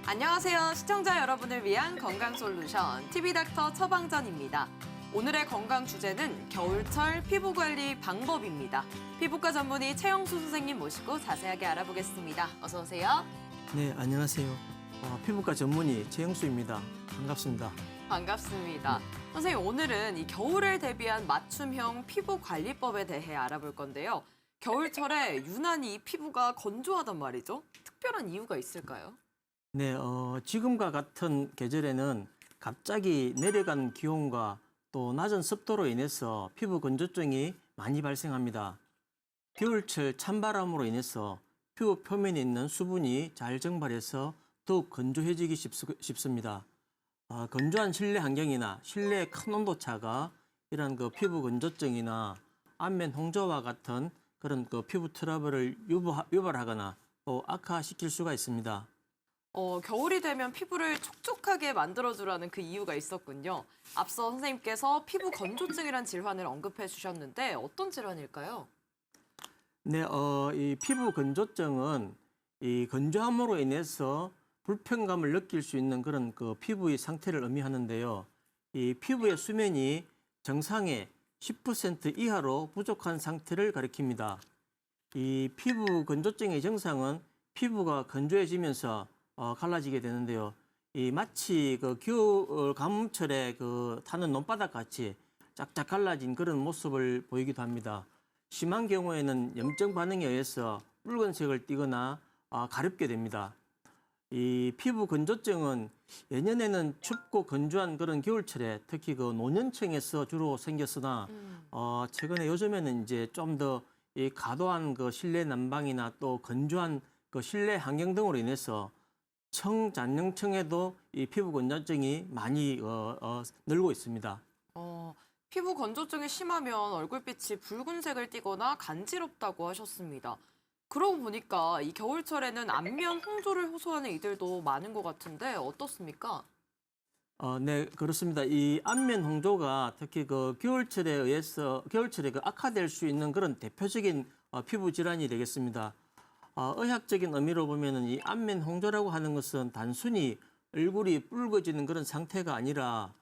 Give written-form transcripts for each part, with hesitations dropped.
안녕하세요. 시청자 여러분을 위한 건강솔루션 TV닥터 처방전입니다. 오늘의 건강 주제는 겨울철 피부관리 방법입니다. 피부과 전문의 최영수 선생님 모시고 자세하게 알아보겠습니다. 어서 오세요. 네, 안녕하세요. 피부과 전문의 최영수입니다. 반갑습니다. 반갑습니다. 선생님, 오늘은 이 겨울을 대비한 맞춤형 피부 관리법에 대해 알아볼 건데요. 겨울철에 유난히 피부가 건조하단 말이죠. 특별한 이유가 있을까요? 네, 지금과 같은 계절에는 갑자기 내려간 기온과 또 낮은 습도로 인해서 피부 건조증이 많이 발생합니다. 겨울철 찬바람으로 인해서 피부 표면에 있는 수분이 잘 증발해서 더욱 건조해지기 쉽습니다. 건조한 실내 환경이나 실내의 큰 온도차가 이런 피부 건조증이나 안면 홍조와 같은 그런 피부 트러블을 유발하거나 또 악화시킬 수가 있습니다. 겨울이 되면 피부를 촉촉하게 만들어주라는 그 이유가 있었군요. 앞서 선생님께서 피부 건조증이란 질환을 언급해 주셨는데 어떤 질환일까요? 네, 이 피부 건조증은 이 건조함으로 인해서 불편감을 느낄 수 있는 그런 피부의 상태를 의미하는데요. 이 피부의 수면이 정상의 10% 이하로 부족한 상태를 가리킵니다. 이 피부 건조증의 증상은 피부가 건조해지면서 갈라지게 되는데요. 이 마치 겨울 가뭄철에 타는 논바닥 같이 짝짝 갈라진 그런 모습을 보이기도 합니다. 심한 경우에는 염증 반응에 의해서 붉은색을 띠거나 가렵게 됩니다. 이 피부 건조증은 예년에는 춥고 건조한 그런 겨울철에 특히 노년층에서 주로 생겼으나 최근에 요즘에는 이제 좀 더 이 과도한 실내 난방이나 또 건조한 실내 환경 등으로 인해서 청장년층에도 이 피부 건조증이 많이 늘고 있습니다. 피부 건조증이 심하면 얼굴빛이 붉은색을 띠거나 간지럽다고 하셨습니다. 그러고 보니까 이 겨울철에는 안면 홍조를 호소하는 이들도 많은 것 같은데 어떻습니까? 네, 그렇습니다. 이 안면 홍조가 특히 겨울철에 악화될 수 있는 그런 대표적인 피부 질환이 되겠습니다. 의학적인 의미로 보면은 이 안면 홍조라고 하는 것은 단순히 얼굴이 붉어지는 그런 상태가 아니라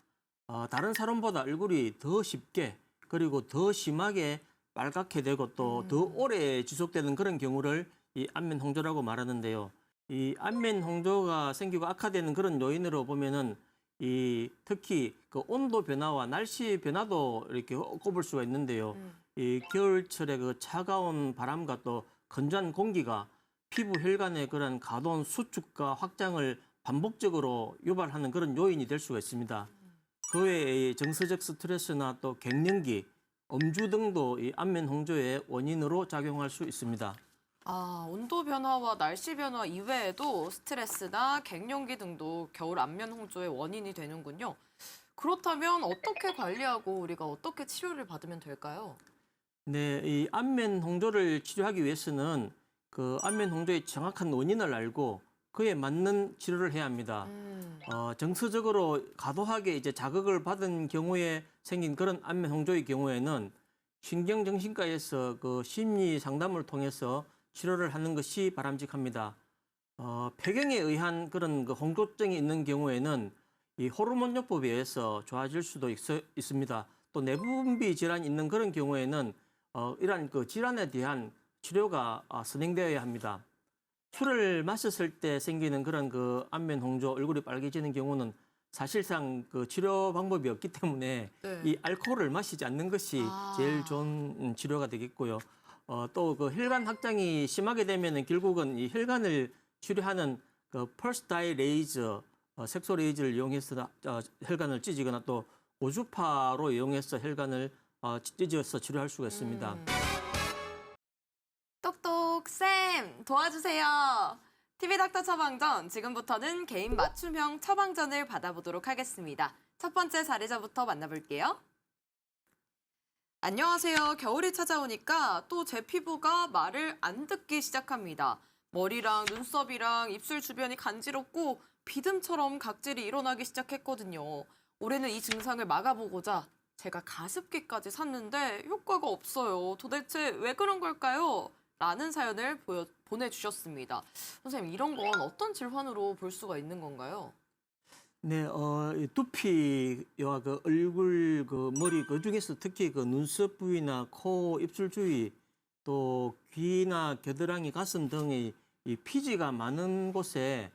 다른 사람보다 얼굴이 더 쉽게 그리고 더 심하게 빨갛게 되고 또 더 오래 지속되는 그런 경우를 이 안면 홍조라고 말하는데요. 이 안면 홍조가 생기고 악화되는 그런 요인으로 보면은 이 특히 온도 변화와 날씨 변화도 이렇게 꼽을 수가 있는데요. 이 겨울철에 차가운 바람과 또 건조한 공기가 피부 혈관의 그런 과도한 수축과 확장을 반복적으로 유발하는 그런 요인이 될 수가 있습니다. 그 외에 정서적 스트레스나 또 갱년기, 음주 등도 이 안면 홍조의 원인으로 작용할 수 있습니다. 온도 변화와 날씨 변화 이외에도 스트레스나 갱년기 등도 겨울 안면 홍조의 원인이 되는군요. 그렇다면 어떻게 관리하고 우리가 어떻게 치료를 받으면 될까요? 네, 이 안면 홍조를 치료하기 위해서는 안면 홍조의 정확한 원인을 알고 그에 맞는 치료를 해야 합니다. 정서적으로 과도하게 이제 자극을 받은 경우에 생긴 그런 안면 홍조의 경우에는 신경정신과에서 심리 상담을 통해서 치료를 하는 것이 바람직합니다. 폐경에 의한 그런 홍조증이 있는 경우에는 이 호르몬요법에 의해서 좋아질 수도 있습니다. 또 내분비 질환이 있는 그런 경우에는 이러한 질환에 대한 치료가 선행되어야 합니다. 술을 마셨을 때 생기는 그런 안면 홍조, 얼굴이 빨개지는 경우는 사실상 치료 방법이 없기 때문에 네. 이 알코올을 마시지 않는 것이 제일 좋은 치료가 되겠고요. 또 혈관 확장이 심하게 되면은 결국은 이 혈관을 치료하는 펄스 다이 레이저, 색소 레이저를 이용해서 혈관을 찢지거나 또 고주파로 이용해서 혈관을 찢어서 치료할 수가 있습니다. 똑똑 쌤 도와주세요. TV닥터 처방전 지금부터는 개인 맞춤형 처방전을 받아보도록 하겠습니다. 첫 번째 사례자부터 만나볼게요. 안녕하세요. 겨울이 찾아오니까 또 제 피부가 말을 안 듣기 시작합니다. 머리랑 눈썹이랑 입술 주변이 간지럽고 비듬처럼 각질이 일어나기 시작했거든요. 올해는 이 증상을 막아보고자 제가 가습기까지 샀는데 효과가 없어요. 도대체 왜 그런 걸까요? 라는 사연을 보내주셨습니다. 선생님, 이런 건 어떤 질환으로 볼 수가 있는 건가요? 네, 이 두피와 그 얼굴, 그 머리, 그 중에서 특히 그 눈썹 부위나 코, 입술 주위, 또 귀나 겨드랑이, 가슴 등의 이 피지가 많은 곳에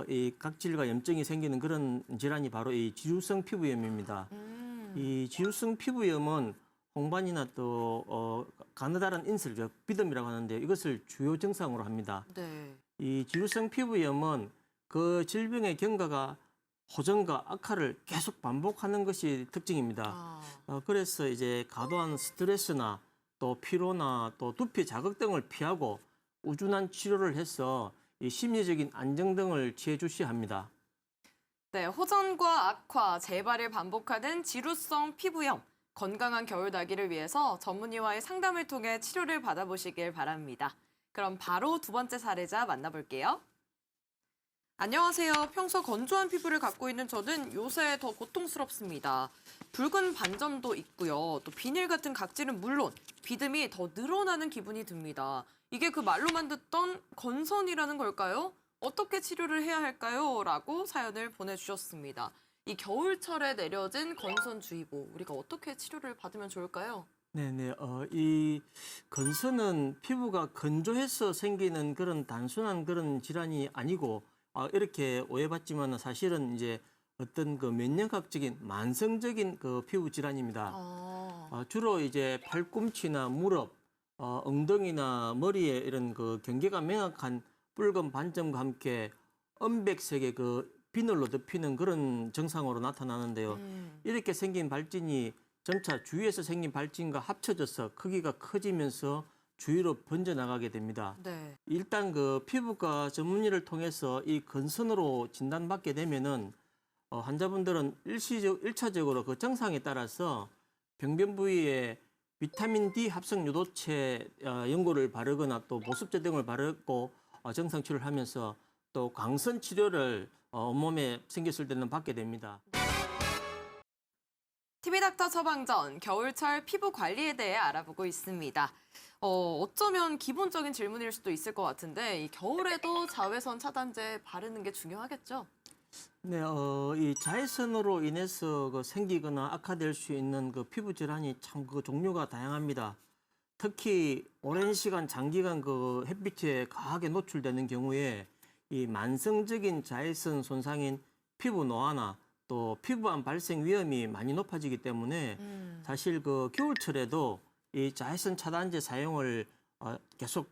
이 각질과 염증이 생기는 그런 질환이 바로 이 지루성 피부염입니다. 이 지루성 피부염은 홍반이나 또 가느다란 인슬, 비듬이라고 하는데 이것을 주요 증상으로 합니다. 네. 이 지루성 피부염은 그 질병의 경과가 호전과 악화를 계속 반복하는 것이 특징입니다. 그래서 이제 과도한 스트레스나 또 피로나 또 두피 자극 등을 피하고 우준한 치료를 해서 이 심리적인 안정 등을 취해 주셔야 합니다. 네, 호전과 악화, 재발을 반복하는 지루성 피부염. 건강한 겨울 나기를 위해서 전문의와의 상담을 통해 치료를 받아보시길 바랍니다. 그럼 바로 두 번째 사례자 만나볼게요. 안녕하세요. 평소 건조한 피부를 갖고 있는 저는 요새 더 고통스럽습니다. 붉은 반점도 있고요. 또 비닐 같은 각질은 물론 비듬이 더 늘어나는 기분이 듭니다. 이게 그 말로만 듣던 건선이라는 걸까요? 어떻게 치료를 해야 할까요? 라고 사연을 보내주셨습니다. 이 겨울철에 내려진 건선주의보, 우리가 어떻게 치료를 받으면 좋을까요? 네네. 이 건선은 피부가 건조해서 생기는 그런 단순한 그런 질환이 아니고 이렇게 오해받지만 사실은 이제 어떤 그 면역학적인 만성적인 그 피부 질환입니다. 주로 이제 팔꿈치나 무릎, 엉덩이나 머리에 이런 그 경계가 명확한 붉은 반점과 함께 은백색의 그 비늘로 덮이는 그런 증상으로 나타나는데요. 이렇게 생긴 발진이 점차 주위에서 생긴 발진과 합쳐져서 크기가 커지면서 주위로 번져나가게 됩니다. 네. 일단 그 피부과 전문의를 통해서 이 건선으로 진단받게 되면은 환자분들은 일차적으로 그 증상에 따라서 병변 부위에 비타민 D 합성 유도체 연고를 바르거나 또 보습제 등을 바르고 정상 치료를 하면서 또 광선 치료를 온몸에 생겼을 때는 받게 됩니다. TV닥터 처방전, 겨울철 피부 관리에 대해 알아보고 있습니다. 어쩌면 기본적인 질문일 수도 있을 것 같은데 이 겨울에도 자외선 차단제 바르는 게 중요하겠죠? 네, 이 자외선으로 인해서 그 생기거나 악화될 수 있는 그 피부 질환이 참 그 종류가 다양합니다. 특히 오랜 시간 장기간 그 햇빛에 과하게 노출되는 경우에 이 만성적인 자외선 손상인 피부 노화나 또 피부암 발생 위험이 많이 높아지기 때문에 사실 그 겨울철에도 이 자외선 차단제 사용을 계속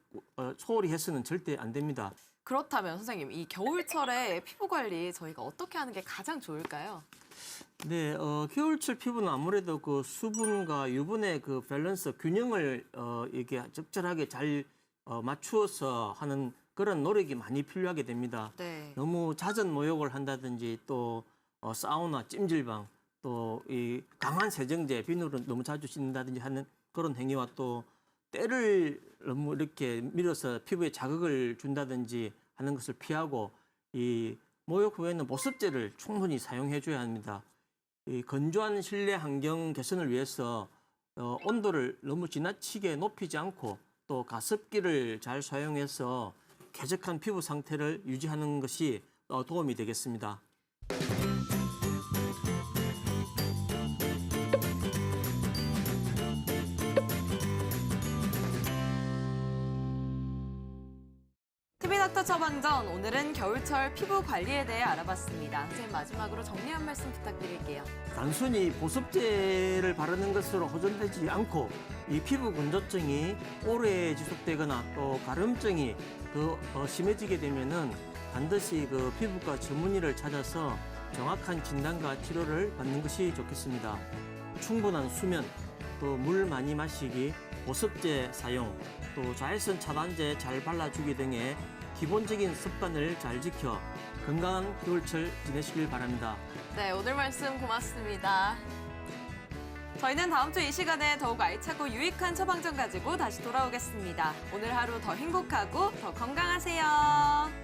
소홀히 해서는 절대 안 됩니다. 그렇다면 선생님, 이 겨울철에 피부 관리 저희가 어떻게 하는 게 가장 좋을까요? 네, 겨울철 피부는 아무래도 그 수분과 유분의 그 밸런스, 균형을 이게 적절하게 잘 맞추어서 하는 그런 노력이 많이 필요하게 됩니다. 네. 너무 잦은 모욕을 한다든지 또 사우나, 찜질방, 또 이 강한 세정제, 비누를 너무 자주 씻는다든지 하는 그런 행위와 또 때를 너무 이렇게 밀어서 피부에 자극을 준다든지 하는 것을 피하고 이 모욕 후에는 보습제를 충분히 사용해 줘야 합니다. 이 건조한 실내 환경 개선을 위해서 온도를 너무 지나치게 높이지 않고 또 가습기를 잘 사용해서 쾌적한 피부 상태를 유지하는 것이 도움이 되겠습니다. TV닥터 처방전, 오늘은 겨울철 피부 관리에 대해 알아봤습니다. 선생님, 마지막으로 정리 한 말씀 부탁드릴게요. 단순히 보습제를 바르는 것으로 호전되지 않고 이 피부 건조증이 오래 지속되거나 또 가려움증이 더 심해지게 되면은 반드시 그 피부과 전문의를 찾아서 정확한 진단과 치료를 받는 것이 좋겠습니다. 충분한 수면, 또 물 많이 마시기, 보습제 사용, 또 자외선 차단제 잘 발라주기 등의 기본적인 습관을 잘 지켜 건강한 겨울철 지내시길 바랍니다. 네, 오늘 말씀 고맙습니다. 저희는 다음 주 이 시간에 더욱 알차고 유익한 처방전 가지고 다시 돌아오겠습니다. 오늘 하루 더 행복하고 더 건강하세요.